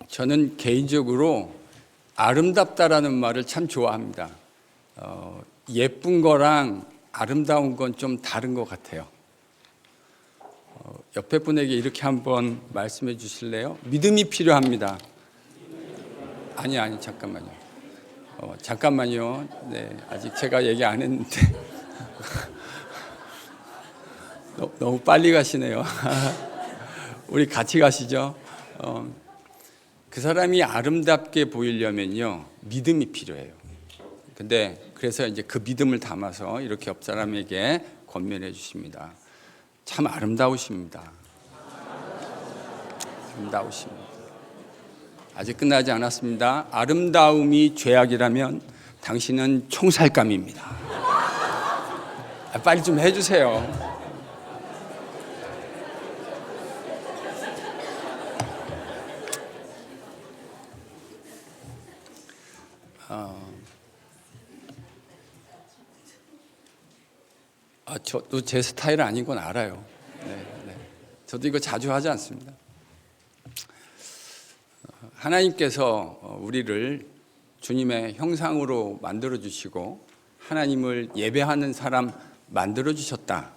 저는 개인적으로 아름답다라는 말을 참 좋아합니다. 예쁜 거랑 아름다운 건 좀 다른 것 같아요. 옆에 분에게 이렇게 한번 말씀해 주실래요? 믿음이 필요합니다. 아니, 잠깐만요. 잠깐만요. 네, 아직 제가 얘기 안 했는데. 너무 빨리 가시네요. 우리 같이 가시죠. 그 사람이 아름답게 보이려면요, 믿음이 필요해요. 근데 그래서 이제 그 믿음을 담아서 이렇게 옆 사람에게 권면해 주십니다. 참 아름다우십니다. 아름다우십니다. 아직 끝나지 않았습니다. 아름다움이 죄악이라면 당신은 총살감입니다. 빨리 좀 해주세요. 저도 제 스타일 아닌 건 알아요. 네. 저도 이거 자주 하지 않습니다. 하나님께서 우리를 주님의 형상으로 만들어 주시고 하나님을 예배하는 사람 만들어 주셨다.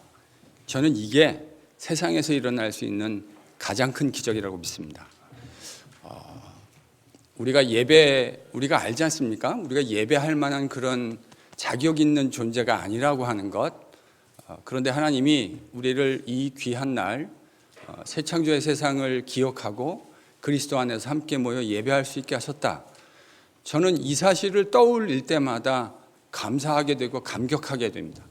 저는 이게 세상에서 일어날 수 있는 가장 큰 기적이라고 믿습니다. 우리가 알지 않습니까? 우리가 예배할 만한 그런 자격 있는 존재가 아니라고 하는 것. 그런데 하나님이 우리를 이 귀한 날 새 창조의 세상을 기억하고 그리스도 안에서 함께 모여 예배할 수 있게 하셨다. 저는 이 사실을 떠올릴 때마다 감사하게 되고 감격하게 됩니다.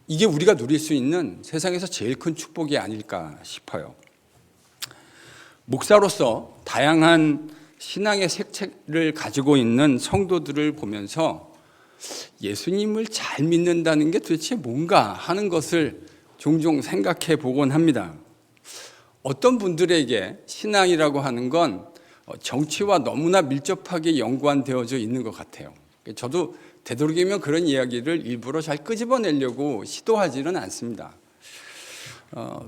이게 우리가 누릴 수 있는 세상에서 제일 큰 축복이 아닐까 싶어요. 목사로서 다양한 신앙의 색채를 가지고 있는 성도들을 보면서 예수님을 잘 믿는다는 게 도대체 뭔가 하는 것을 종종 생각해 보곤 합니다. 어떤 분들에게 신앙이라고 하는 건 정치와 너무나 밀접하게 연관되어져 있는 것 같아요. 저도 되도록이면 그런 이야기를 일부러 잘 끄집어내려고 시도하지는 않습니다.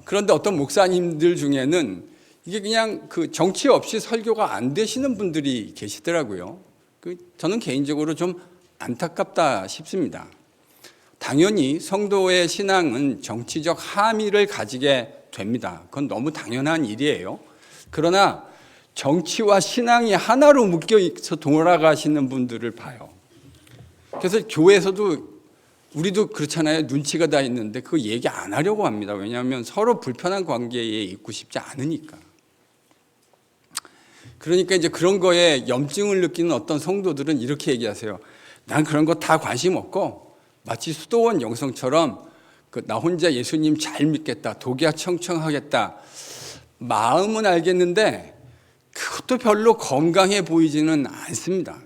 그런데 어떤 목사님들 중에는 이게 그냥 그 정치 없이 설교가 안 되시는 분들이 계시더라고요. 저는 개인적으로 좀 안타깝다 싶습니다. 당연히 성도의 신앙은 정치적 함의를 가지게 됩니다. 그건 너무 당연한 일이에요. 그러나 정치와 신앙이 하나로 묶여서 돌아가시는 분들을 봐요. 그래서 교회에서도 우리도 그렇잖아요. 눈치가 다 있는데 그거 얘기 안 하려고 합니다. 왜냐하면 서로 불편한 관계에 있고 싶지 않으니까. 그러니까 이제 그런 거에 염증을 느끼는 어떤 성도들은 이렇게 얘기하세요. 난 그런 거 다 관심 없고 마치 수도원 영성처럼 나 혼자 예수님 잘 믿겠다, 독야 청청하겠다. 마음은 알겠는데 그것도 별로 건강해 보이지는 않습니다.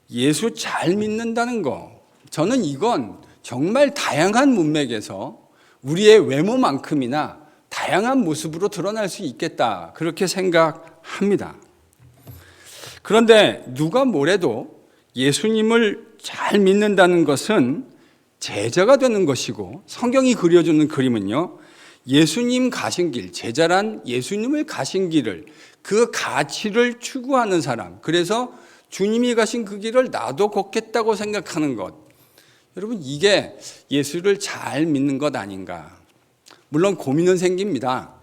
예수 잘 믿는다는 거, 저는 이건 정말 다양한 문맥에서 우리의 외모만큼이나 다양한 모습으로 드러날 수 있겠다, 그렇게 생각합니다. 그런데 누가 뭐래도 예수님을 잘 믿는다는 것은 제자가 되는 것이고, 성경이 그려주는 그림은요, 예수님 가신 길, 제자란 예수님을 가신 길을, 그 가치를 추구하는 사람, 그래서 주님이 가신 그 길을 나도 걷겠다고 생각하는 것. 여러분, 이게 예수를 잘 믿는 것 아닌가? 물론 고민은 생깁니다.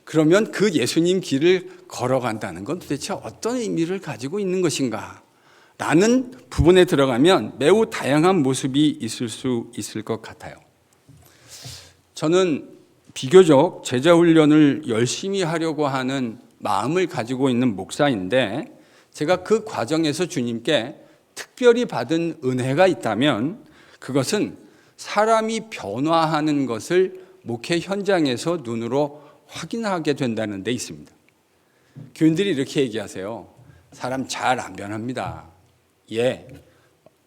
그러면 그 예수님 길을 걸어간다는 건 도대체 어떤 의미를 가지고 있는 것인가? 라는 부분에 들어가면 매우 다양한 모습이 있을 수 있을 것 같아요. 저는 비교적 제자 훈련을 열심히 하려고 하는 마음을 가지고 있는 목사인데, 제가 그 과정에서 주님께 특별히 받은 은혜가 있다면 그것은 사람이 변화하는 것을 목회 현장에서 눈으로 확인하게 된다는 데 있습니다. 교인들이 이렇게 얘기하세요. 사람 잘 안 변합니다. 예,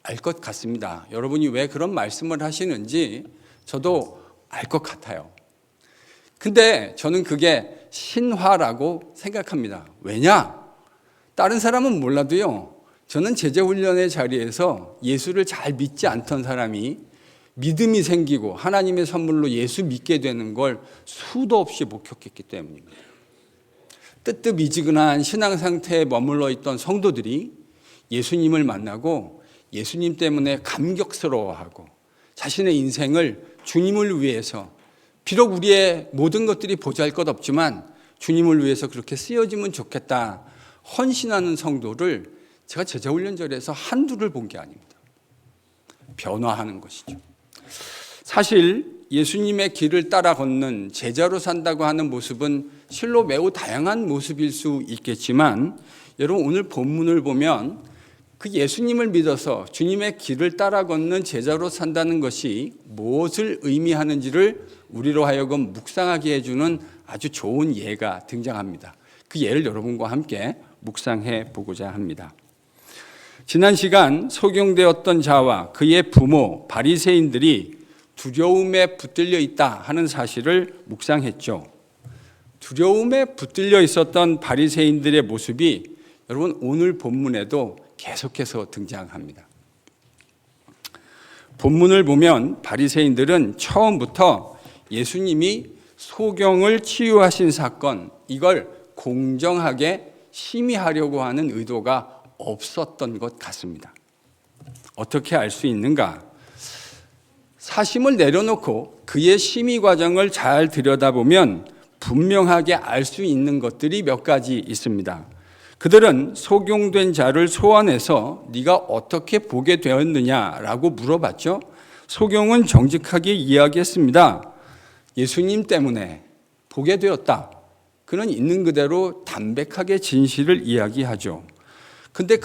알 것 같습니다. 여러분이 왜 그런 말씀을 하시는지 저도 알 것 같아요. 근데 저는 그게 신화라고 생각합니다. 왜냐? 다른 사람은 몰라도요, 저는 제자훈련의 자리에서 예수를 잘 믿지 않던 사람이 믿음이 생기고 하나님의 선물로 예수 믿게 되는 걸 수도 없이 목격했기 때문입니다. 뜨뜻미지근한 신앙 상태에 머물러 있던 성도들이 예수님을 만나고 예수님 때문에 감격스러워하고 자신의 인생을 주님을 위해서, 비록 우리의 모든 것들이 보잘것없지만 주님을 위해서 그렇게 쓰여지면 좋겠다 헌신하는 성도를 제가 제자훈련절에서 한두를 본 게 아닙니다. 변화하는 것이죠. 사실 예수님의 길을 따라 걷는 제자로 산다고 하는 모습은 실로 매우 다양한 모습일 수 있겠지만, 여러분 오늘 본문을 보면 그 예수님을 믿어서 주님의 길을 따라 걷는 제자로 산다는 것이 무엇을 의미하는지를 우리로 하여금 묵상하게 해주는 아주 좋은 예가 등장합니다. 그 예를 여러분과 함께 묵상해 보고자 합니다. 지난 시간 소경되었던 자와 그의 부모 바리새인들이 두려움에 붙들려 있다 하는 사실을 묵상했죠. 두려움에 붙들려 있었던 바리새인들의 모습이 여러분 오늘 본문에도 계속해서 등장합니다. 본문을 보면 바리새인들은 처음부터 예수님이 소경을 치유하신 사건, 이걸 공정하게 심의하려고 하는 의도가 없었던 것 같습니다. 어떻게 알 수 있는가? 사심을 내려놓고 그의 심의 과정을 잘 들여다보면 분명하게 알 수 있는 것들이 몇 가지 있습니다. 그들은 소경된 자를 소환해서 네가 어떻게 보게 되었느냐라고 물어봤죠. 소경은 정직하게 이야기했습니다. 예수님 때문에 보게 되었다. 그는 있는 그대로 담백하게 진실을 이야기하죠. 근데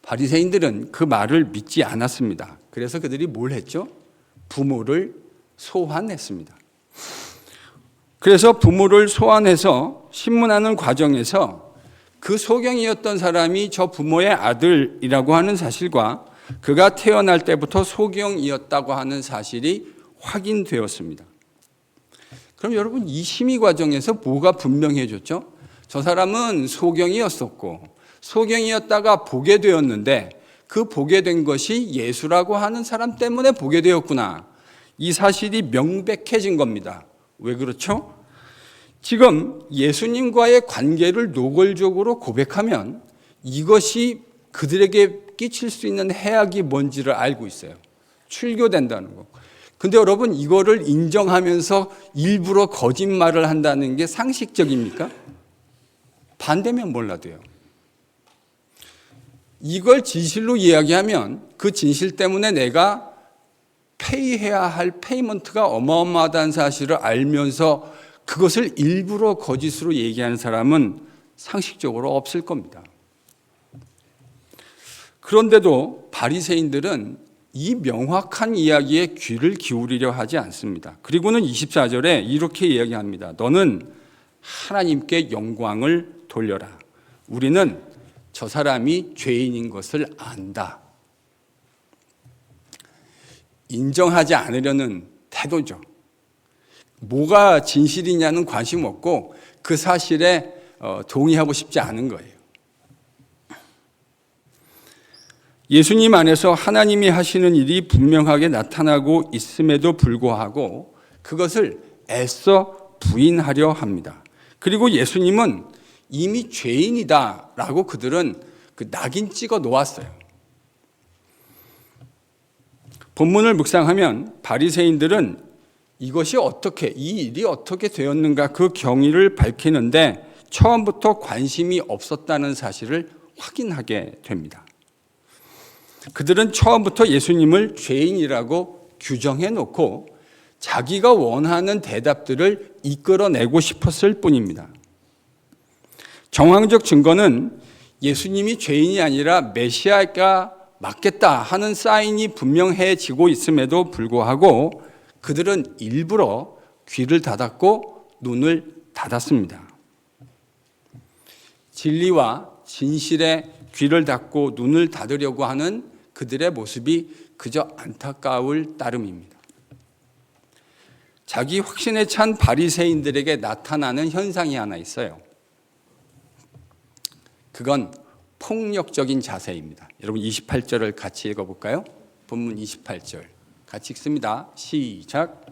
바리새인들은 그 말을 믿지 않았습니다. 그래서 그들이 뭘 했죠? 부모를 소환했습니다. 그래서 부모를 소환해서 신문하는 과정에서 그 소경이었던 사람이 저 부모의 아들이라고 하는 사실과 그가 태어날 때부터 소경이었다고 하는 사실이 확인되었습니다. 그럼 여러분 이 심의 과정에서 뭐가 분명해졌죠? 저 사람은 소경이었었고 소경이었다가 보게 되었는데 그 보게 된 것이 예수라고 하는 사람 때문에 보게 되었구나. 이 사실이 명백해진 겁니다. 왜 그렇죠? 지금 예수님과의 관계를 노골적으로 고백하면 이것이 그들에게 끼칠 수 있는 해악이 뭔지를 알고 있어요. 출교된다는 거. 근데 여러분 이거를 인정하면서 일부러 거짓말을 한다는 게 상식적입니까? 반대면 몰라도요. 이걸 진실로 이야기하면 그 진실 때문에 내가 페이해야 할 페이먼트가 어마어마하다는 사실을 알면서 그것을 일부러 거짓으로 얘기하는 사람은 상식적으로 없을 겁니다. 그런데도 바리새인들은 이 명확한 이야기에 귀를 기울이려 하지 않습니다. 그리고는 24절에 이렇게 이야기합니다. 너는 하나님께 영광을 돌려라. 우리는 저 사람이 죄인인 것을 안다. 인정하지 않으려는 태도죠. 뭐가 진실이냐는 관심 없고 그 사실에 동의하고 싶지 않은 거예요. 예수님 안에서 하나님이 하시는 일이 분명하게 나타나고 있음에도 불구하고 그것을 애써 부인하려 합니다. 그리고 예수님은 이미 죄인이다라고 그들은 그 낙인 찍어 놓았어요. 본문을 묵상하면 바리새인들은 이 일이 어떻게 되었는가 그 경위를 밝히는데 처음부터 관심이 없었다는 사실을 확인하게 됩니다. 그들은 처음부터 예수님을 죄인이라고 규정해 놓고 자기가 원하는 대답들을 이끌어내고 싶었을 뿐입니다. 정황적 증거는 예수님이 죄인이 아니라 메시아가 맞겠다 하는 사인이 분명해지고 있음에도 불구하고 그들은 일부러 귀를 닫았고 눈을 닫았습니다. 진리와 진실에 귀를 닫고 눈을 닫으려고 하는 그들의 모습이 그저 안타까울 따름입니다. 자기 확신에 찬 바리새인들에게 나타나는 현상이 하나 있어요. 그건 폭력적인 자세입니다. 여러분 28절을 같이 읽어볼까요? 본문 28절 같이 읽습니다. 시작.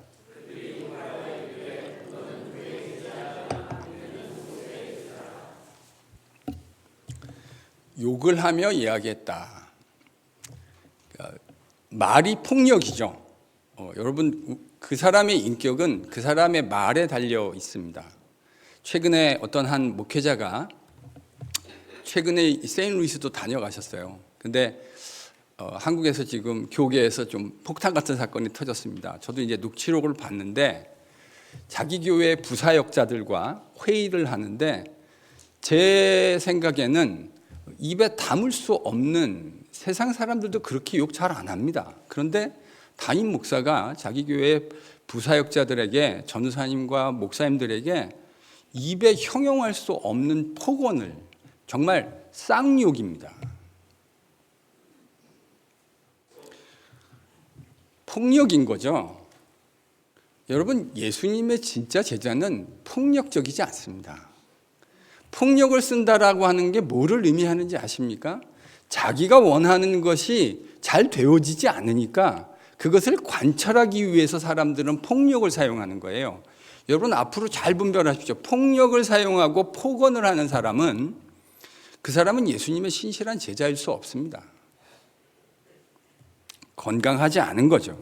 욕을 하며 이야기했다. 그러니까 말이 폭력이죠. 여러분, 그 사람의 인격은 그 사람의 말에 달려 있습니다. 최근에 어떤 한 목회자가 최근에 세인루이스도 다녀가셨어요. 근데 한국에서 지금 교계에서 좀 폭탄 같은 사건이 터졌습니다. 저도 이제 녹취록을 봤는데 자기 교회 부사역자들과 회의를 하는데 제 생각에는 입에 담을 수 없는, 세상 사람들도 그렇게 욕 잘 안 합니다. 그런데 담임 목사가 자기 교회 부사역자들에게, 전도사님과 목사님들에게 입에 형용할 수 없는 폭언을, 정말 쌍욕입니다. 폭력인 거죠. 여러분, 예수님의 진짜 제자는 폭력적이지 않습니다. 폭력을 쓴다라고 하는 게 뭐를 의미하는지 아십니까? 자기가 원하는 것이 잘 되어지지 않으니까 그것을 관철하기 위해서 사람들은 폭력을 사용하는 거예요. 여러분, 앞으로 잘 분별하십시오. 폭력을 사용하고 폭언을 하는 사람은, 그 사람은 예수님의 신실한 제자일 수 없습니다. 건강하지 않은 거죠.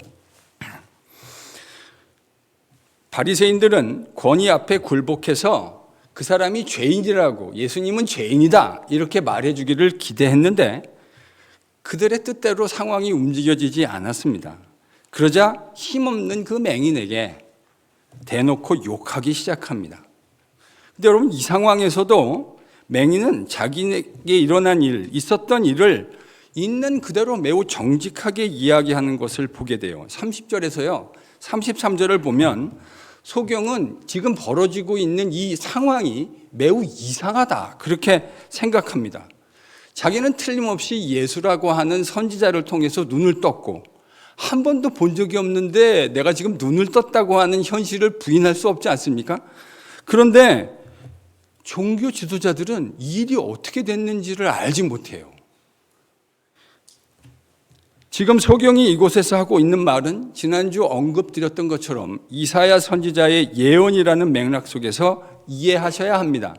바리새인들은 권위 앞에 굴복해서 그 사람이 죄인이라고, 예수님은 죄인이다 이렇게 말해주기를 기대했는데 그들의 뜻대로 상황이 움직여지지 않았습니다. 그러자 힘없는 그 맹인에게 대놓고 욕하기 시작합니다. 근데 여러분, 이 상황에서도 맹인은 자기에게 일어난 일, 있었던 일을 있는 그대로 매우 정직하게 이야기하는 것을 보게 돼요. 30절에서요 33절을 보면 소경은 지금 벌어지고 있는 이 상황이 매우 이상하다 그렇게 생각합니다. 자기는 틀림없이 예수라고 하는 선지자를 통해서 눈을 떴고 한 번도 본 적이 없는데 내가 지금 눈을 떴다고 하는 현실을 부인할 수 없지 않습니까? 그런데 종교 지도자들은 이 일이 어떻게 됐는지를 알지 못해요. 지금 소경이 이곳에서 하고 있는 말은 지난주 언급드렸던 것처럼 이사야 선지자의 예언이라는 맥락 속에서 이해하셔야 합니다.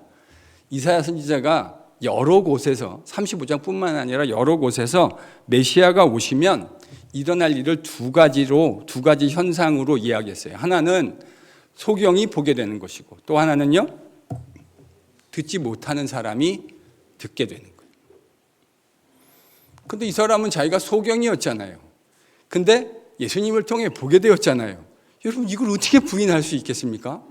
이사야 선지자가 여러 곳에서, 35장뿐만 아니라 여러 곳에서 메시아가 오시면 일어날 일을 두 가지 현상으로 이야기했어요. 하나는 소경이 보게 되는 것이고, 또 하나는요, 듣지 못하는 사람이 듣게 되는 거예요. 근데 이 사람은 자기가 소경이었잖아요. 근데 예수님을 통해 보게 되었잖아요. 여러분, 이걸 어떻게 부인할 수 있겠습니까?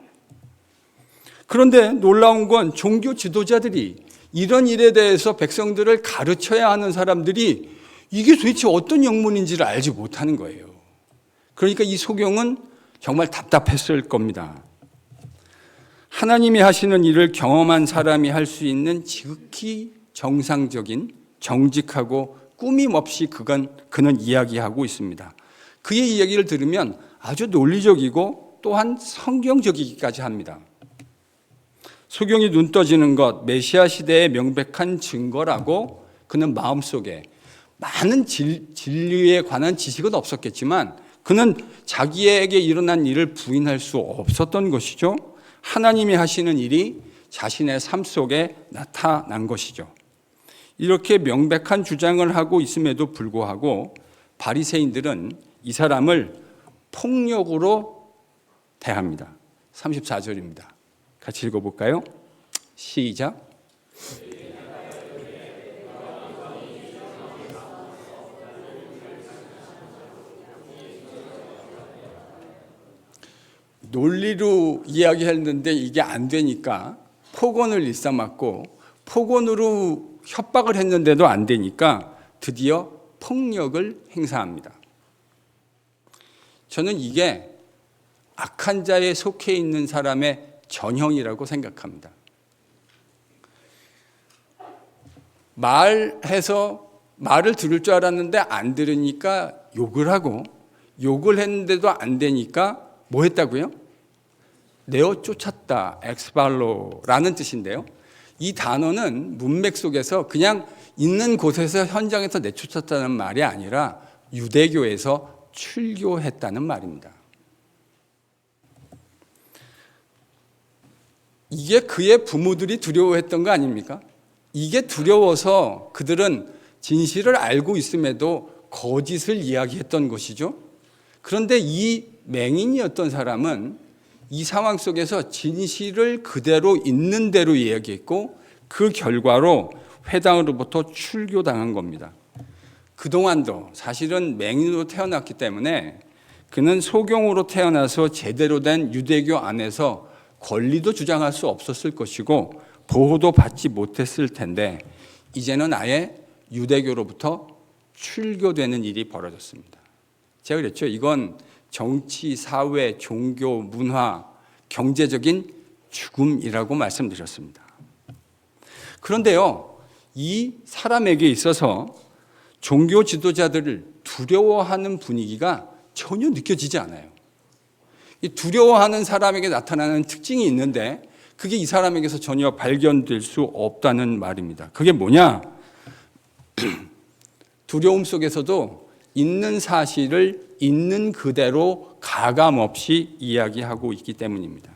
그런데 놀라운 건 종교 지도자들이, 이런 일에 대해서 백성들을 가르쳐야 하는 사람들이 이게 도대체 어떤 영문인지를 알지 못하는 거예요. 그러니까 이 소경은 정말 답답했을 겁니다. 하나님이 하시는 일을 경험한 사람이 할 수 있는 지극히 정상적인, 정직하고 꾸밈없이 그는 이야기하고 있습니다. 그의 이야기를 들으면 아주 논리적이고 또한 성경적이기까지 합니다. 소경이 눈 떠지는 것, 메시아 시대의 명백한 증거라고 그는 마음속에, 많은 진리에 관한 지식은 없었겠지만 그는 자기에게 일어난 일을 부인할 수 없었던 것이죠. 하나님이 하시는 일이 자신의 삶 속에 나타난 것이죠. 이렇게 명백한 주장을 하고 있음에도 불구하고 바리새인들은 이 사람을 폭력으로 대합니다. 34절입니다. 같이 읽어볼까요? 시작. 논리로 이야기했는데 이게 안 되니까 폭언을 일삼았고, 폭언으로 협박을 했는데도 안 되니까 드디어 폭력을 행사합니다. 저는 이게 악한 자에 속해 있는 사람의 전형이라고 생각합니다. 말을 들을 줄 알았는데 안 들으니까 욕을 하고, 욕을 했는데도 안 되니까 뭐 했다고요? 내어 쫓았다, 엑스발로라는 뜻인데요. 이 단어는 문맥 속에서 그냥 있는 곳에서, 현장에서 내쫓았다는 말이 아니라 유대교에서 출교했다는 말입니다. 이게 그의 부모들이 두려워했던 거 아닙니까? 이게 두려워서 그들은 진실을 알고 있음에도 거짓을 이야기했던 것이죠. 그런데 이 맹인이었던 사람은 이 상황 속에서 진실을 그대로 있는 대로 이야기했고 그 결과로 회당으로부터 출교당한 겁니다. 그동안도 사실은 맹인으로 태어났기 때문에 그는 소경으로 태어나서 제대로 된 유대교 안에서 권리도 주장할 수 없었을 것이고 보호도 받지 못했을 텐데 이제는 아예 유대교로부터 출교되는 일이 벌어졌습니다. 제가 그랬죠. 이건 정치, 사회, 종교, 문화, 경제적인 죽음이라고 말씀드렸습니다. 그런데요, 이 사람에게 있어서 종교 지도자들을 두려워하는 분위기가 전혀 느껴지지 않아요. 이 두려워하는 사람에게 나타나는 특징이 있는데 그게 이 사람에게서 전혀 발견될 수 없다는 말입니다. 그게 뭐냐? 두려움 속에서도 있는 사실을 있는 그대로 가감 없이 이야기하고 있기 때문입니다.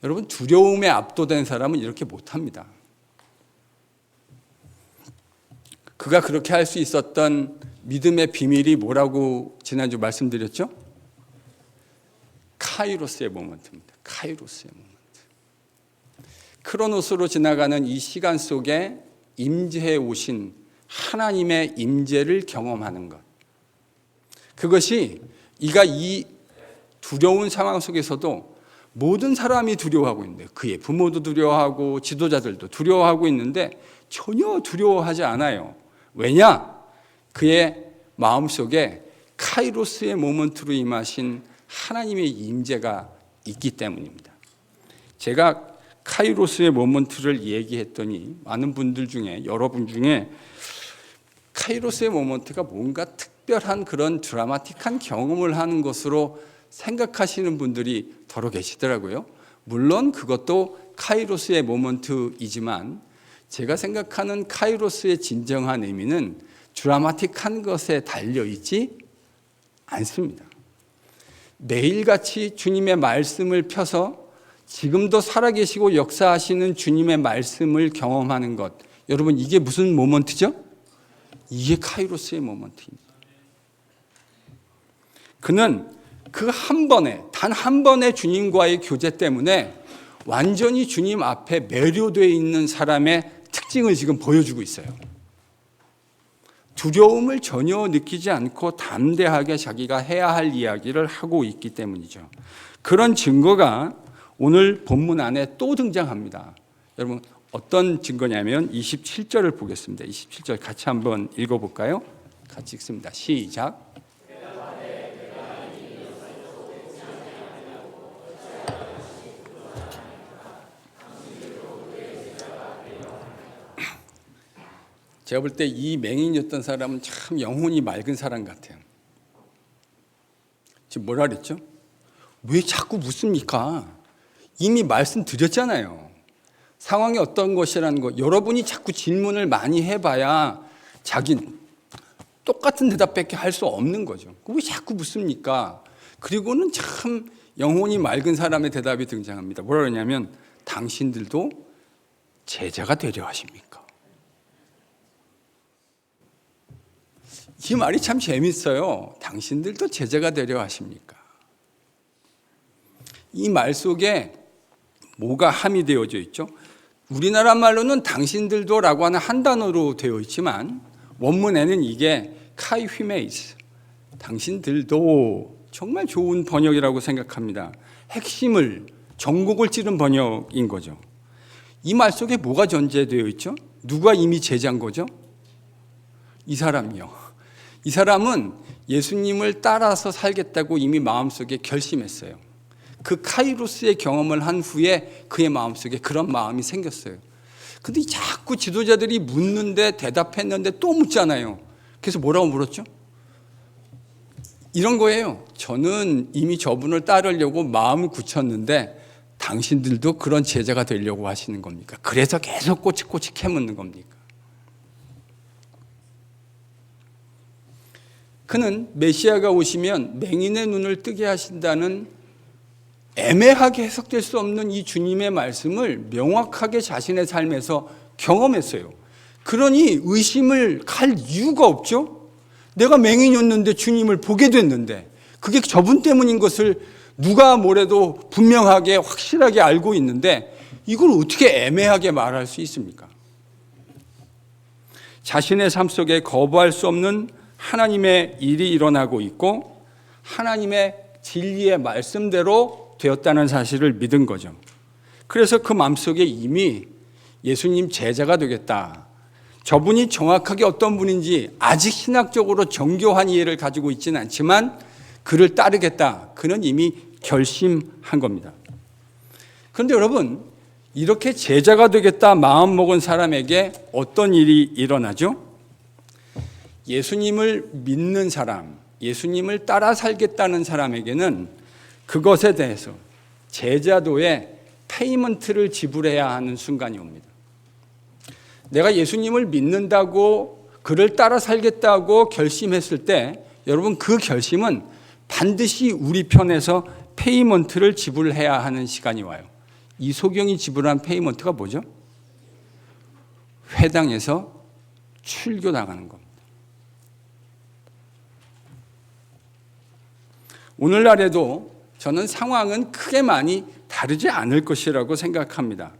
여러분, 두려움에 압도된 사람은 이렇게 못합니다. 그가 그렇게 할 수 있었던 믿음의 비밀이 뭐라고 지난주 말씀드렸죠? 카이로스의 모먼트입니다. 카이로스의 모먼트. 크로노스로 지나가는 이 시간 속에 임재해 오신 하나님의 임재를 경험하는 것. 그것이 이가 이 두려운 상황 속에서도 모든 사람이 두려워하고 있는데 그의 부모도 두려워하고 지도자들도 두려워하고 있는데 전혀 두려워하지 않아요. 왜냐? 그의 마음속에 카이로스의 모먼트로 임하신 하나님의 임재가 있기 때문입니다. 제가 카이로스의 모먼트를 얘기했더니 많은 분들 중에 여러분 중에 카이로스의 모먼트가 뭔가 특별한 그런 드라마틱한 경험을 하는 것으로 생각하시는 분들이 더러 계시더라고요. 물론 그것도 카이로스의 모먼트이지만 제가 생각하는 카이로스의 진정한 의미는 드라마틱한 것에 달려있지 않습니다. 매일같이 주님의 말씀을 펴서 지금도 살아계시고 역사하시는 주님의 말씀을 경험하는 것. 여러분, 이게 무슨 모먼트죠? 이게 카이로스의 모먼트입니다. 그는 그 한 번에, 단 한 번의 주님과의 교제 때문에 완전히 주님 앞에 매료되어 있는 사람의 특징을 지금 보여주고 있어요. 두려움을 전혀 느끼지 않고 담대하게 자기가 해야 할 이야기를 하고 있기 때문이죠. 그런 증거가 오늘 본문 안에 또 등장합니다. 여러분, 어떤 증거냐면 27절을 보겠습니다. 27절 같이 한번 읽어볼까요? 같이 읽습니다. 시작. 제가 볼 때 이 맹인이었던 사람은 참 영혼이 맑은 사람 같아요. 지금 뭐라 그랬죠? 왜 자꾸 묻습니까? 이미 말씀드렸잖아요. 상황이 어떤 것이라는 거. 여러분이 자꾸 질문을 많이 해봐야 자기는 똑같은 대답밖에 할 수 없는 거죠. 왜 자꾸 묻습니까? 그리고는 참 영혼이 맑은 사람의 대답이 등장합니다. 뭐라 그러냐면 당신들도 제자가 되려 하십니까? 이 말이 참 재밌어요. 당신들도 제자가 되려 하십니까? 이 말 속에 뭐가 함의되어져 있죠? 우리나라 말로는 당신들도라고 하는 한 단어로 되어 있지만 원문에는 이게 카이휘메이스, 당신들도, 정말 좋은 번역이라고 생각합니다. 핵심을, 전곡을 찌른 번역인 거죠. 이 말 속에 뭐가 전제되어 있죠? 누가 이미 제자인 거죠? 이 사람이요. 이 사람은 예수님을 따라서 살겠다고 이미 마음속에 결심했어요. 그 카이로스의 경험을 한 후에 그의 마음속에 그런 마음이 생겼어요. 근데 자꾸 지도자들이 묻는데 대답했는데 또 묻잖아요. 그래서 뭐라고 물었죠? 이런 거예요. 저는 이미 저분을 따르려고 마음을 굳혔는데 당신들도 그런 제자가 되려고 하시는 겁니까? 그래서 계속 꼬치꼬치 캐묻는 겁니까? 그는 메시아가 오시면 맹인의 눈을 뜨게 하신다는 애매하게 해석될 수 없는 이 주님의 말씀을 명확하게 자신의 삶에서 경험했어요. 그러니 의심을 갈 이유가 없죠. 내가 맹인이었는데 주님을 보게 됐는데 그게 저분 때문인 것을 누가 뭐래도 분명하게 확실하게 알고 있는데 이걸 어떻게 애매하게 말할 수 있습니까? 자신의 삶 속에 거부할 수 없는 하나님의 일이 일어나고 있고 하나님의 진리의 말씀대로 되었다는 사실을 믿은 거죠. 그래서 그 마음속에 이미 예수님 제자가 되겠다. 저분이 정확하게 어떤 분인지 아직 신학적으로 정교한 이해를 가지고 있지는 않지만 그를 따르겠다. 그는 이미 결심한 겁니다. 그런데 여러분, 이렇게 제자가 되겠다 마음먹은 사람에게 어떤 일이 일어나죠? 예수님을 믿는 사람, 예수님을 따라 살겠다는 사람에게는 그것에 대해서 제자도의 페이먼트를 지불해야 하는 순간이 옵니다. 내가 예수님을 믿는다고 그를 따라 살겠다고 결심했을 때 여러분 그 결심은 반드시 우리 편에서 페이먼트를 지불해야 하는 시간이 와요. 이 소경이 지불한 페이먼트가 뭐죠? 회당에서 출교 나가는 겁니다. 오늘날에도 저는 상황은 크게 많이 다르지 않을 것이라고 생각합니다.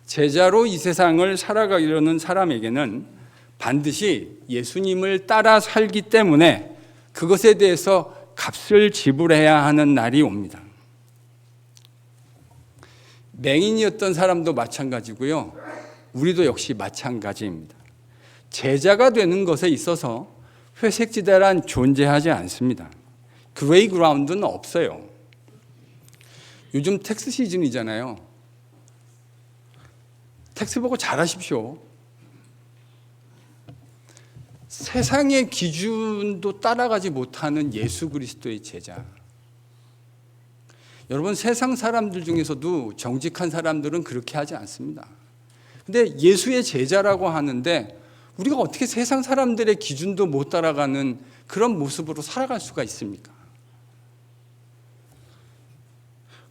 제자로 이 세상을 살아가려는 사람에게는 반드시 예수님을 따라 살기 때문에 그것에 대해서 값을 지불해야 하는 날이 옵니다. 맹인이었던 사람도 마찬가지고요. 우리도 역시 마찬가지입니다. 제자가 되는 것에 있어서 회색지대란 존재하지 않습니다. 그레이 그라운드는 없어요. 요즘 텍스 시즌이잖아요. 텍스 보고 잘하십시오. 세상의 기준도 따라가지 못하는 예수 그리스도의 제자. 여러분, 세상 사람들 중에서도 정직한 사람들은 그렇게 하지 않습니다. 근데 예수의 제자라고 하는데 우리가 어떻게 세상 사람들의 기준도 못 따라가는 그런 모습으로 살아갈 수가 있습니까?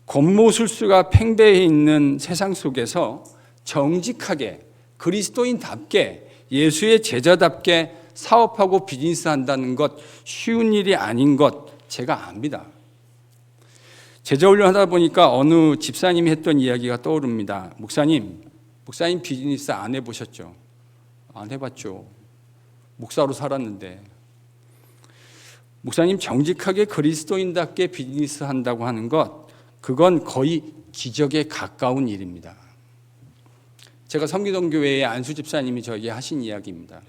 겉모술수가 팽배해 있는 세상 속에서 정직하게 그리스도인답게 예수의 제자답게 사업하고 비즈니스 한다는 것 쉬운 일이 아닌 것 제가 압니다. 제자 훈련하다 보니까 어느 집사님이 했던 이야기가 떠오릅니다. 목사님 비즈니스 안 해보셨죠? 안 해봤죠. 목사로 살았는데. 목사님 정직하게 그리스도인답게 비즈니스 한다고 하는 것 그건 거의 기적에 가까운 일입니다. 제가 섬기던 교회의 안수 집사님이 저에게 하신 이야기입니다.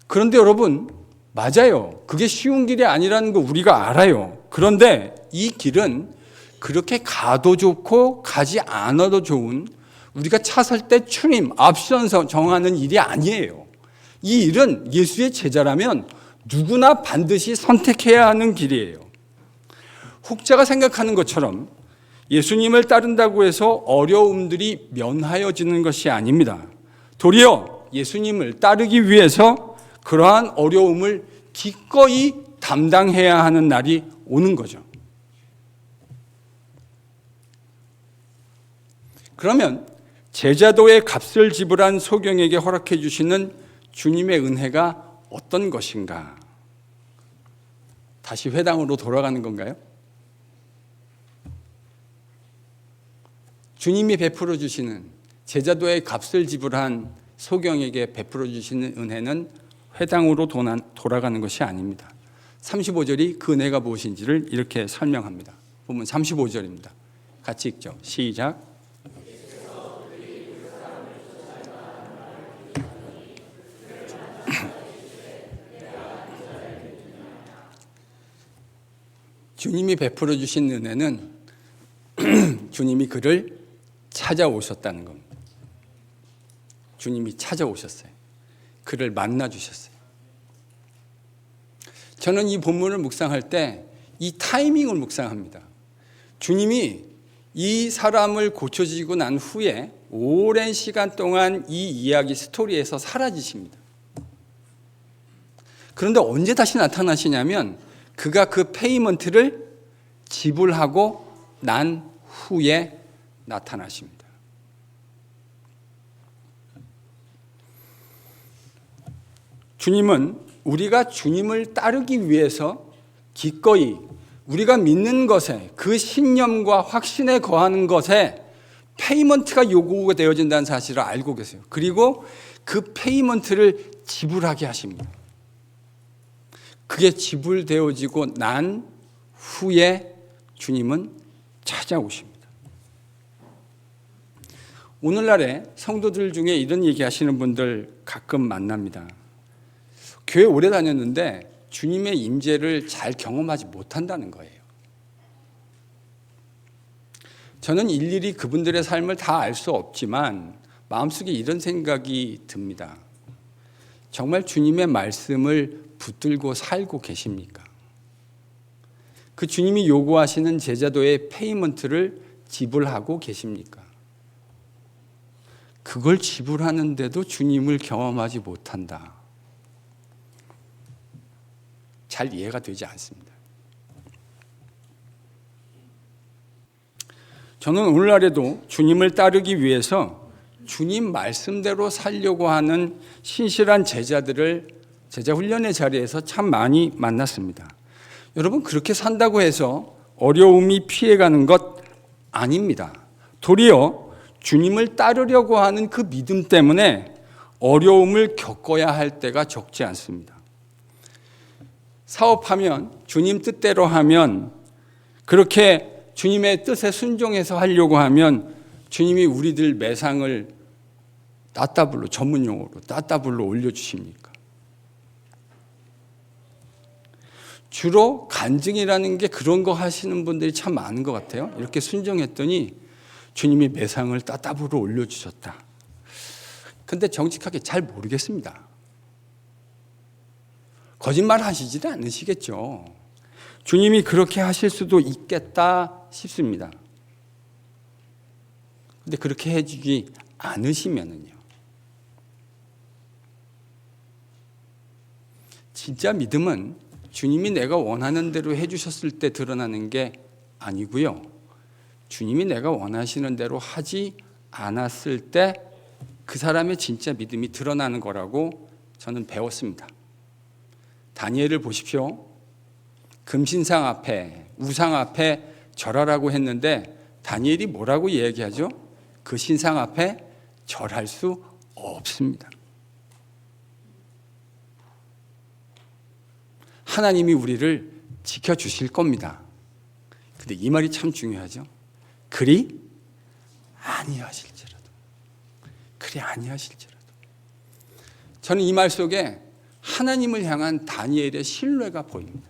그런데 여러분, 맞아요. 그게 쉬운 길이 아니라는 거 우리가 알아요. 그런데 이 길은 그렇게 가도 좋고 가지 않아도 좋은 우리가 차 살 때 추림, 앞선서 정하는 일이 아니에요. 이 일은 예수의 제자라면 누구나 반드시 선택해야 하는 길이에요. 혹자가 생각하는 것처럼 예수님을 따른다고 해서 어려움들이 면하여지는 것이 아닙니다. 도리어 예수님을 따르기 위해서 그러한 어려움을 기꺼이 담당해야 하는 날이 오는 거죠. 그러면 제자도의 값을 지불한 소경에게 허락해 주시는 주님의 은혜가 어떤 것인가? 다시 회당으로 돌아가는 건가요? 주님이 베풀어 주시는 제자도의 값을 지불한 소경에게 베풀어 주시는 은혜는 회당으로 돌아가는 것이 아닙니다. 35절이 그 은혜가 무엇인지를 이렇게 설명합니다. 보면 35절입니다. 같이 읽죠. 시작. 주님이 베풀어 주신 은혜는 주님이 그를 찾아오셨다는 겁니다. 주님이 찾아오셨어요. 그를 만나 주셨어요. 저는 이 본문을 묵상할 때 이 타이밍을 묵상합니다. 주님이 이 사람을 고쳐지고 난 후에 오랜 시간 동안 이 이야기 스토리에서 사라지십니다. 그런데 언제 다시 나타나시냐면 그가 그 페이먼트를 지불하고 난 후에 나타나십니다. 주님은 우리가 주님을 따르기 위해서 기꺼이 우리가 믿는 것에, 그 신념과 확신에 거하는 것에 페이먼트가 요구가 되어진다는 사실을 알고 계세요. 그리고 그 페이먼트를 지불하게 하십니다. 그게 지불되어지고 난 후에 주님은 찾아오십니다. 오늘날에 성도들 중에 이런 얘기 하시는 분들 가끔 만납니다. 교회 오래 다녔는데 주님의 임재를 잘 경험하지 못한다는 거예요. 저는 일일이 그분들의 삶을 다 알 수 없지만 마음속에 이런 생각이 듭니다. 정말 주님의 말씀을 붙들고 살고 계십니까? 그 주님이 요구하시는 제자도의 페이먼트를 지불하고 계십니까? 그걸 지불하는데도 주님을 경험하지 못한다. 잘 이해가 되지 않습니다. 저는 오늘날에도 주님을 따르기 위해서 주님 말씀대로 살려고 하는 신실한 제자들을 제자 훈련의 자리에서 참 많이 만났습니다. 여러분, 그렇게 산다고 해서 어려움이 피해가는 것 아닙니다. 도리어 주님을 따르려고 하는 그 믿음 때문에 어려움을 겪어야 할 때가 적지 않습니다. 사업하면, 주님 뜻대로 하면, 그렇게 주님의 뜻에 순종해서 하려고 하면 주님이 우리들 매상을 따따블로, 전문 용어로 따따블로 올려주십니까? 주로 간증이라는 게 그런 거 하시는 분들이 참 많은 것 같아요. 이렇게 순종했더니 주님이 매상을 따따블로 올려주셨다. 근데 정직하게 잘 모르겠습니다. 거짓말 하시지 않으시겠죠. 주님이 그렇게 하실 수도 있겠다 싶습니다. 근데 그렇게 해주지 않으시면은요. 진짜 믿음은 주님이 내가 원하는 대로 해주셨을 때 드러나는 게 아니고요. 주님이 내가 원하시는 대로 하지 않았을 때 그 사람의 진짜 믿음이 드러나는 거라고 저는 배웠습니다. 다니엘을 보십시오. 금신상 앞에, 우상 앞에 절하라고 했는데 다니엘이 뭐라고 얘기하죠? 그 신상 앞에 절할 수 없습니다. 하나님이 우리를 지켜주실 겁니다. 근데 이 말이 참 중요하죠. 그리 아니하실지라도. 그리 아니하실지라도. 저는 이 말 속에 하나님을 향한 다니엘의 신뢰가 보입니다.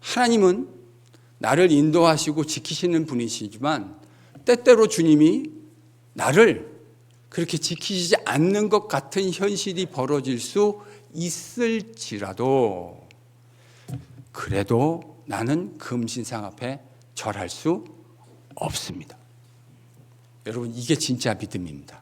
하나님은 나를 인도하시고 지키시는 분이시지만 때때로 주님이 나를 그렇게 지키시지 않는 것 같은 현실이 벌어질 수 있을지라도 그래도 나는 금신상 앞에 절할 수 없습니다. 여러분, 이게 진짜 믿음입니다.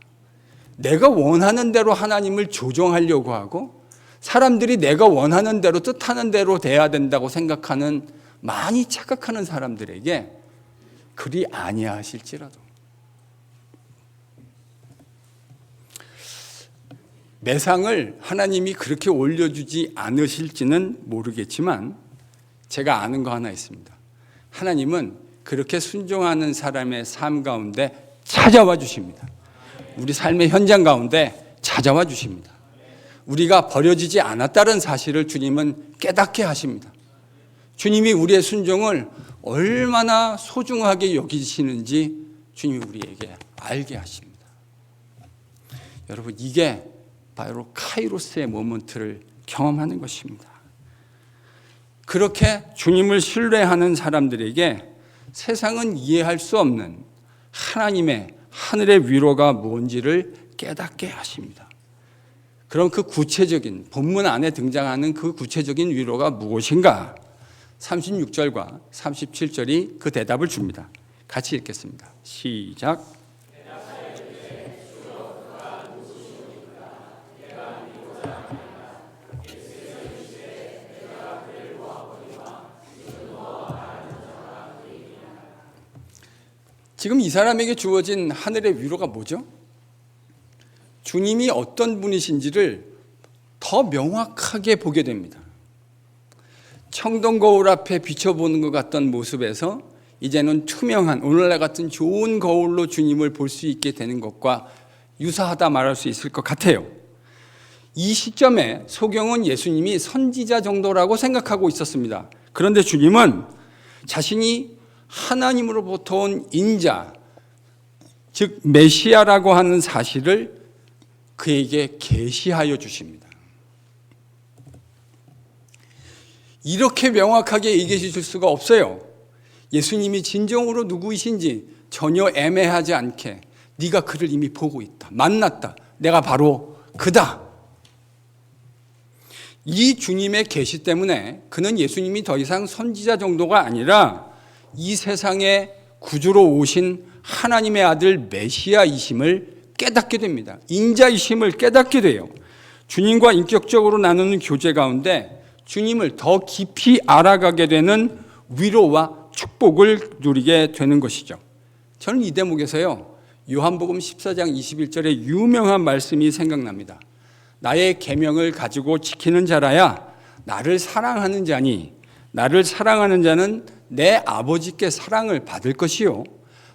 내가 원하는 대로 하나님을 조정하려고 하고 사람들이 내가 원하는 대로 뜻하는 대로 돼야 된다고 생각하는, 많이 착각하는 사람들에게 그리 아니하실지라도 매상을 하나님이 그렇게 올려주지 않으실지는 모르겠지만 제가 아는 거 하나 있습니다. 하나님은 그렇게 순종하는 사람의 삶 가운데 찾아와 주십니다. 우리 삶의 현장 가운데 찾아와 주십니다. 우리가 버려지지 않았다는 사실을 주님은 깨닫게 하십니다. 주님이 우리의 순종을 얼마나 소중하게 여기시는지 주님이 우리에게 알게 하십니다. 여러분, 이게 바로 카이로스의 모먼트를 경험하는 것입니다. 그렇게 주님을 신뢰하는 사람들에게 세상은 이해할 수 없는 하나님의 하늘의 위로가 뭔지를 깨닫게 하십니다. 그럼 그 구체적인, 본문 안에 등장하는 그 구체적인 위로가 무엇인가? 36절과 37절이 그 대답을 줍니다. 같이 읽겠습니다. 시작. 지금 이 사람에게 주어진 하늘의 위로가 뭐죠? 주님이 어떤 분이신지를 더 명확하게 보게 됩니다. 청동 거울 앞에 비춰보는 것 같던 모습에서 이제는 투명한 오늘날 같은 좋은 거울로 주님을 볼 수 있게 되는 것과 유사하다 말할 수 있을 것 같아요. 이 시점에 소경은 예수님이 선지자 정도라고 생각하고 있었습니다. 그런데 주님은 자신이 하나님으로부터 온 인자, 즉 메시아라고 하는 사실을 그에게 계시하여 주십니다. 이렇게 명확하게 얘기해 주실 수가 없어요. 예수님이 진정으로 누구이신지 전혀 애매하지 않게 네가 그를 이미 보고 있다. 만났다. 내가 바로 그다. 이 주님의 계시 때문에 그는 예수님이 더 이상 선지자 정도가 아니라 이 세상의 구주로 오신 하나님의 아들 메시아이심을 깨닫게 됩니다. 인자이심을 깨닫게 돼요. 주님과 인격적으로 나누는 교제 가운데 주님을 더 깊이 알아가게 되는 위로와 축복을 누리게 되는 것이죠. 저는 이 대목에서요, 요한복음 14장 21절의 유명한 말씀이 생각납니다. 나의 계명을 가지고 지키는 자라야 나를 사랑하는 자니 나를 사랑하는 자는 내 아버지께 사랑을 받을 것이요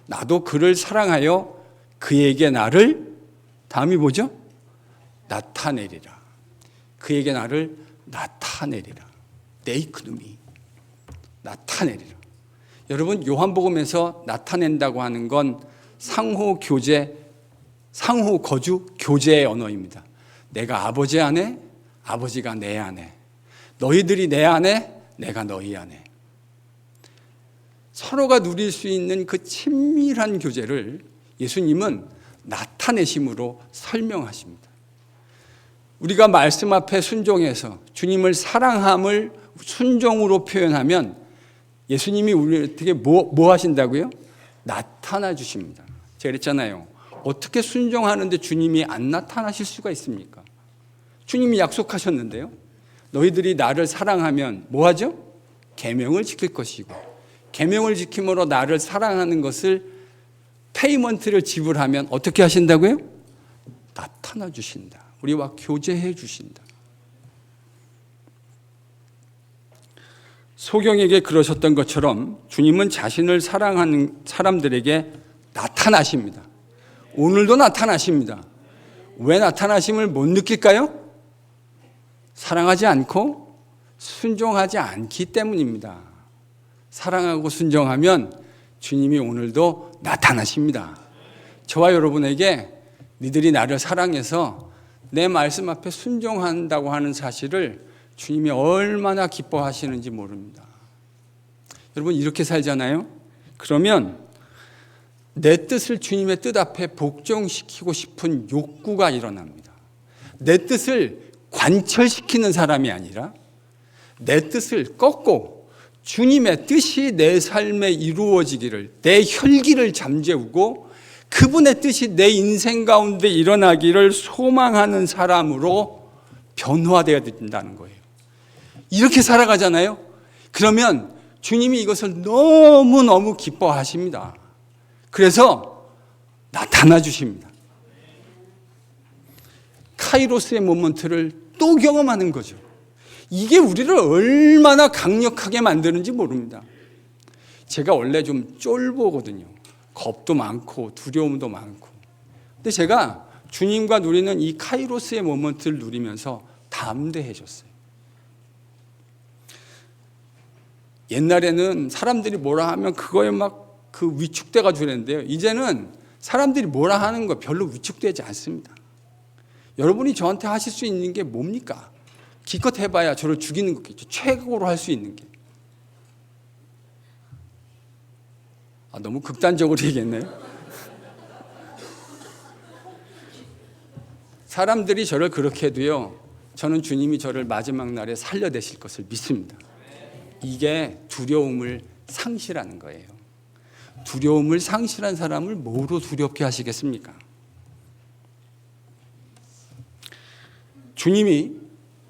나도 그를 사랑하여 그에게 나를, 다음이 뭐죠? 나타내리라. 그에게 나를 나타내리라. 네이크누미, 나타내리라. 여러분, 요한복음에서 나타낸다고 하는 건 상호 교제, 상호 거주 교제의 언어입니다. 내가 아버지 안에, 아버지가 내 안에, 너희들이 내 안에, 내가 너희 안에. 서로가 누릴 수 있는 그 친밀한 교제를 예수님은 나타내심으로 설명하십니다. 우리가 말씀 앞에 순종해서 주님을 사랑함을 순종으로 표현하면 예수님이 우리에게 뭐 하신다고요? 나타나 주십니다. 제가 그랬잖아요. 어떻게 순종하는데 주님이 안 나타나실 수가 있습니까? 주님이 약속하셨는데요. 너희들이 나를 사랑하면 뭐 하죠? 계명을 지킬 것이고, 계명을 지킴으로 나를 사랑하는 것을 페이먼트를 지불하면 어떻게 하신다고요? 나타나 주신다. 우리와 교제해 주신다. 소경에게 그러셨던 것처럼 주님은 자신을 사랑하는 사람들에게 나타나십니다. 오늘도 나타나십니다. 왜 나타나심을 못 느낄까요? 사랑하지 않고 순종하지 않기 때문입니다. 사랑하고 순종하면 주님이 오늘도 나타나십니다. 저와 여러분에게 니들이 나를 사랑해서 내 말씀 앞에 순종한다고 하는 사실을 주님이 얼마나 기뻐하시는지 모릅니다. 여러분, 이렇게 살잖아요? 그러면 내 뜻을 주님의 뜻 앞에 복종시키고 싶은 욕구가 일어납니다. 내 뜻을 관철시키는 사람이 아니라 내 뜻을 꺾고 주님의 뜻이 내 삶에 이루어지기를, 내 혈기를 잠재우고 그분의 뜻이 내 인생 가운데 일어나기를 소망하는 사람으로 변화되어야 된다는 거예요. 이렇게 살아가잖아요. 그러면 주님이 이것을 너무너무 기뻐하십니다. 그래서 나타나 주십니다. 카이로스의 모먼트를 또 경험하는 거죠. 이게 우리를 얼마나 강력하게 만드는지 모릅니다. 제가 원래 좀 쫄보거든요. 겁도 많고 두려움도 많고. 근데 제가 주님과 누리는 이 카이로스의 모먼트를 누리면서 담대해졌어요. 옛날에는 사람들이 뭐라 하면 그거에 막 그 위축돼가지고 그랬는데요. 이제는 사람들이 뭐라 하는 거 별로 위축되지 않습니다. 여러분이 저한테 하실 수 있는 게 뭡니까? 기껏 해봐야 저를 죽이는 거겠죠. 최고로 할 수 있는 게. 너무 극단적으로 얘기했네요. 사람들이 저를 그렇게 해도요, 저는 주님이 저를 마지막 날에 살려내실 것을 믿습니다. 이게 두려움을 상실하는 거예요. 두려움을 상실한 사람을 뭐로 두렵게 하시겠습니까? 주님이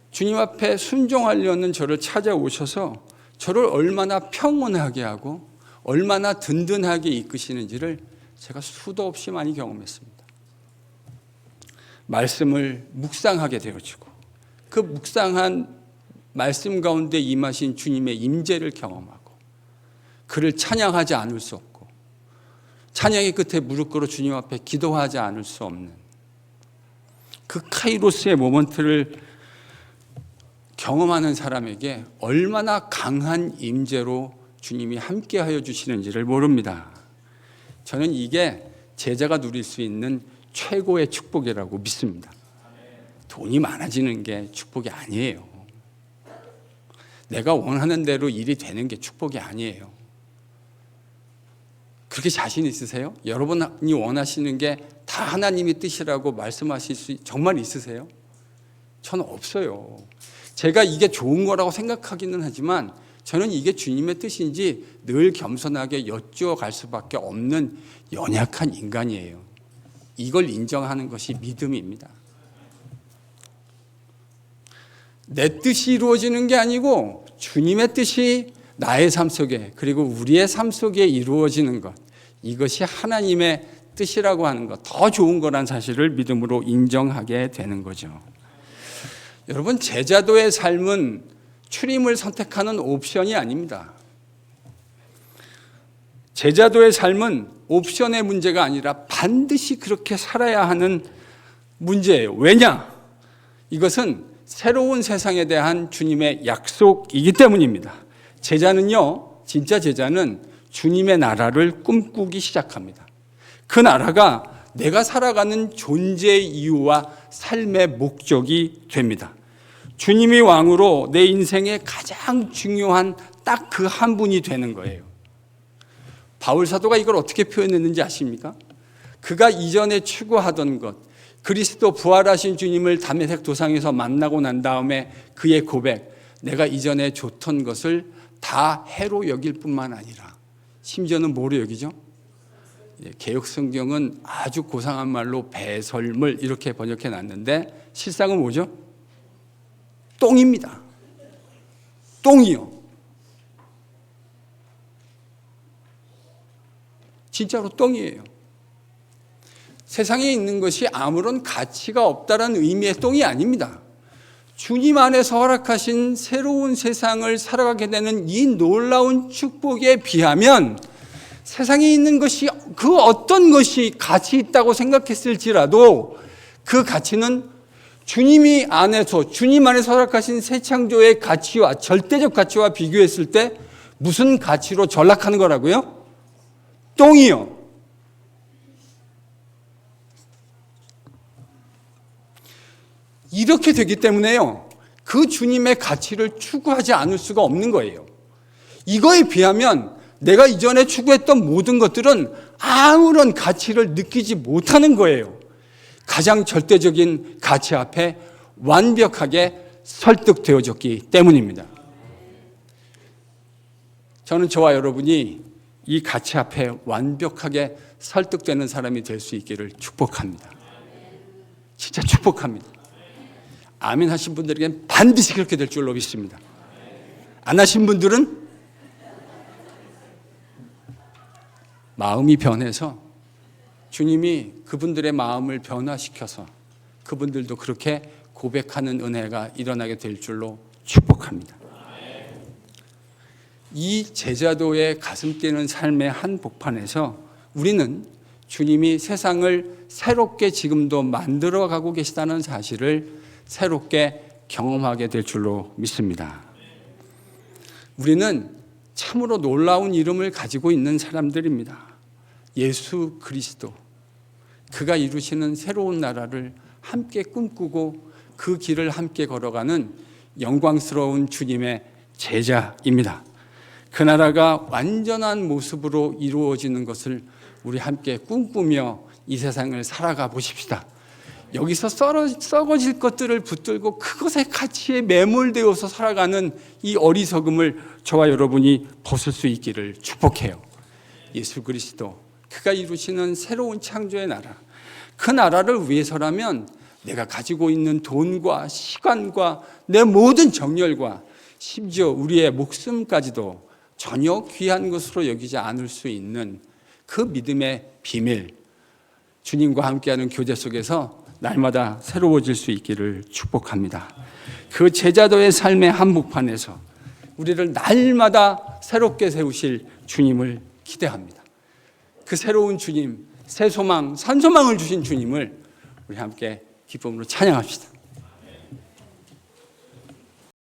주님 앞에 순종하려는 저를 찾아오셔서 저를 얼마나 평온하게 하고 얼마나 든든하게 이끄시는지를 제가 수도 없이 많이 경험했습니다. 말씀을 묵상하게 되어지고 그 묵상한 말씀 가운데 임하신 주님의 임재를 경험하고 그를 찬양하지 않을 수 없고 찬양의 끝에 무릎 꿇어 주님 앞에 기도하지 않을 수 없는 그 카이로스의 모먼트를 경험하는 사람에게 얼마나 강한 임재로 주님이 함께하여 주시는지를 모릅니다. 저는 이게 제자가 누릴 수 있는 최고의 축복이라고 믿습니다. 돈이 많아지는 게 축복이 아니에요. 내가 원하는 대로 일이 되는 게 축복이 아니에요. 그렇게 자신 있으세요? 여러분이 원하시는 게 다 하나님의 뜻이라고 말씀하실 수 정말 있으세요? 저는 없어요. 제가 이게 좋은 거라고 생각하기는 하지만 저는 이게 주님의 뜻인지 늘 겸손하게 여쭈어갈 수밖에 없는 연약한 인간이에요. 이걸 인정하는 것이 믿음입니다. 내 뜻이 이루어지는 게 아니고 주님의 뜻이 나의 삶 속에 그리고 우리의 삶 속에 이루어지는 것, 이것이 하나님의 뜻이라고 하는 것, 더 좋은 거란 사실을 믿음으로 인정하게 되는 거죠. 여러분, 제자도의 삶은 출임을 선택하는 옵션이 아닙니다. 제자도의 삶은 옵션의 문제가 아니라 반드시 그렇게 살아야 하는 문제예요. 왜냐? 이것은 새로운 세상에 대한 주님의 약속이기 때문입니다. 제자는요, 진짜 제자는 주님의 나라를 꿈꾸기 시작합니다. 그 나라가 내가 살아가는 존재의 이유와 삶의 목적이 됩니다. 주님이 왕으로 내 인생의 가장 중요한 딱 그 한 분이 되는 거예요. 바울 사도가 이걸 어떻게 표현했는지 아십니까? 그가 이전에 추구하던 것, 그리스도 부활하신 주님을 다메섹 도상에서 만나고 난 다음에 그의 고백, 내가 이전에 좋던 것을 다 해로 여길 뿐만 아니라 심지어는 뭐로 여기죠? 개역 성경은 아주 고상한 말로 배설물 이렇게 번역해 놨는데 실상은 뭐죠? 똥입니다. 똥이요. 진짜로 똥이에요. 세상에 있는 것이 아무런 가치가 없다는 의미의 똥이 아닙니다. 주님 안에서 허락하신 새로운 세상을 살아가게 되는 이 놀라운 축복에 비하면 세상에 있는 것이 그 어떤 것이 가치 있다고 생각했을지라도 그 가치는 주님이 안에서 주님 안에서 허락하신 새 창조의 가치와 절대적 가치와 비교했을 때 무슨 가치로 전락하는 거라고요? 똥이요. 이렇게 되기 때문에요, 그 주님의 가치를 추구하지 않을 수가 없는 거예요. 이거에 비하면 내가 이전에 추구했던 모든 것들은 아무런 가치를 느끼지 못하는 거예요. 가장 절대적인 가치 앞에 완벽하게 설득되어졌기 때문입니다. 저는 저와 여러분이 이 가치 앞에 완벽하게 설득되는 사람이 될 수 있기를 축복합니다. 진짜 축복합니다. 아멘 하신 분들에게는 반드시 그렇게 될 줄로 믿습니다. 안 하신 분들은 마음이 변해서 주님이 그분들의 마음을 변화시켜서 그분들도 그렇게 고백하는 은혜가 일어나게 될 줄로 축복합니다. 이 제자도의 가슴 뛰는 삶의 한복판에서 우리는 주님이 세상을 새롭게 지금도 만들어가고 계시다는 사실을 새롭게 경험하게 될 줄로 믿습니다. 우리는 참으로 놀라운 이름을 가지고 있는 사람들입니다. 예수 그리스도, 그가 이루시는 새로운 나라를 함께 꿈꾸고 그 길을 함께 걸어가는 영광스러운 주님의 제자입니다. 그 나라가 완전한 모습으로 이루어지는 것을 우리 함께 꿈꾸며 이 세상을 살아가 보십시다. 여기서 썩어질 것들을 붙들고 그것의 가치에 매몰되어서 살아가는 이 어리석음을 저와 여러분이 벗을 수 있기를 축복해요. 예수 그리스도, 그가 이루시는 새로운 창조의 나라, 그 나라를 위해서라면 내가 가지고 있는 돈과 시간과 내 모든 정열과 심지어 우리의 목숨까지도 전혀 귀한 것으로 여기지 않을 수 있는 그 믿음의 비밀, 주님과 함께하는 교제 속에서 날마다 새로워질 수 있기를 축복합니다. 그 제자도의 삶의 한복판에서 우리를 날마다 새롭게 세우실 주님을 기대합니다. 그 새로운 주님, 새 소망, 산 소망을 주신 주님을 우리 함께 기쁨으로 찬양합시다.